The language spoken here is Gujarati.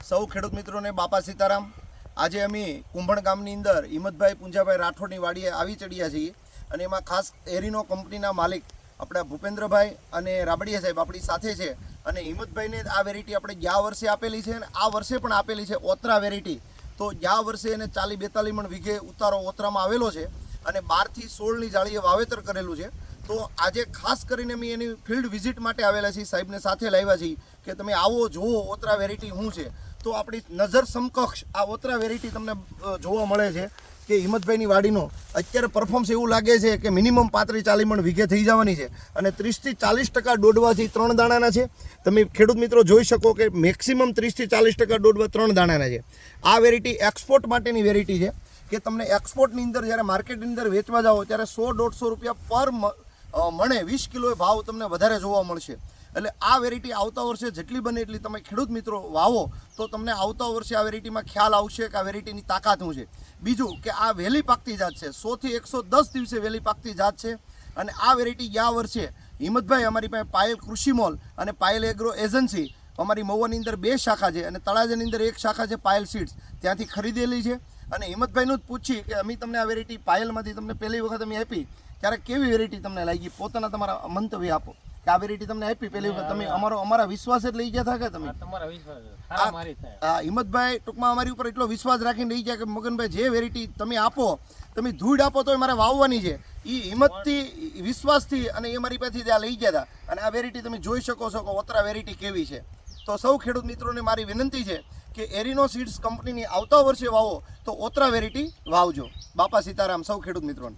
સૌ ખેડૂત મિત્રોને બાપા સીતારામ। આજે અમે કુંભણ ગામની અંદર હિંમતભાઈ પૂંજાભાઈ રાઠોડની વાડીએ આવી ચડ્યા છીએ અને એમાં ખાસ એરીનો કંપનીના માલિક આપણા ભૂપેન્દ્રભાઈ અને રાબડિયા સાહેબ આપણી સાથે છે અને હિંમતભાઈને આ વેરાયટી આપણે ગયા વર્ષે આપેલી છે અને આ વર્ષે પણ આપેલી છે ઓતરા વેરાયટી। તો ગયા વર્ષે એને 40-42 મણ વીઘે ઉતારો ઓતરામાં આવેલો છે અને 12 થી 16ની જાળીએ વાવેતર કરેલું છે। તો આજે ખાસ કરીને અમે એની ફિલ્ડ વિઝિટ માટે આવેલા છીએ, સાહેબને સાથે લાવ્યા છીએ કે તમે આવો જુઓ ઓતરા વેરાયટી શું છે। તો આપણી નજર સમકક્ષ આ ઓતરા વેરાયટી તમને જોવા મળે છે કે હિંમતભાઈની વાડીનો અત્યારે પરફોર્મન્સ એવું લાગે છે કે મિનિમમ 35-40 મણ વીઘે થઈ જવાની છે અને 30 થી 40% દોડવાથી 3 દાણાના છે। તમે ખેડૂત મિત્રો જોઈ શકો કે મેક્સિમમ 30 થી 40% દોડવા 3 દાણાના છે। આ વેરાયટી એક્સપોર્ટ માટેની વેરાયટી છે કે તમને એક્સપોર્ટની અંદર જ્યારે માર્કેટની અંદર વેચવા જાઓ ત્યારે 100-150 રૂપિયા પર મણે 20 કિલો ભાવ તમને વધારે જોવા મળશે। એટલે આ વેરાયટી આવતા વર્ષે જેટલી બને એટલી તમે ખેડૂત મિત્રો વાવો તો તમને આવતા વર્ષે આ વેરાયટીમાં ખ્યાલ આવશે કે આ વેરાયટીની તાકાત શું છે। બીજું કે આ વહેલી પાકતી જાત છે, 100 થી 110 દિવસે વહેલી પાકતી જાત છે અને આ વેરાયટી ગયા વર્ષે હિંમતભાઈ અમારી પાસે પાયલ કૃષિ મોલ અને પાયલ એગ્રો એજન્સી અમારી મહુવાની અંદર 2 શાખા છે અને તળાજાની અંદર 1 શાખા છે પાયલ સીડ્સ, ત્યાંથી ખરીદેલી છે। અને હિંમતભાઈનું જ પૂછી કે અમે તમને આ વેરાયટી પાયલમાંથી તમને પહેલી વખત અમે આપી ત્યારે કેવી વેરાયટી તમને લાગી, પોતાના તમારા મંતવ્ય આપો કે આ વેરાયટી તમને આપી પહેલી વખત તમે અમારા વિશ્વાસ જ લઈ ગયા હતા કે તમે તમારા વિશ્વાસ હા હિંમતભાઈ ટૂંકમાં અમારી ઉપર એટલો વિશ્વાસ રાખીને લઈ ગયા કે મગનભાઈ જે વેરાયટી તમે આપો તમે ધૂળ આપો તો મારે વાવવાની છે, એ હિંમતથી વિશ્વાસથી અને એ મારી પાસેથી ત્યાં લઈ ગયા હતા અને આ વેરાયટી તમે જોઈ શકો છો કે ઓતરા વેરાયટી કેવી છે। તો સૌ ખેડૂત મિત્રોને મારી વિનંતી છે કે એરીનો સીડ્સ કંપનીની આવતા વર્ષે વાવો તો ઓતરા વેરાયટી વાવજો। બાપા સીતારામ સૌ ખેડૂત મિત્રોને।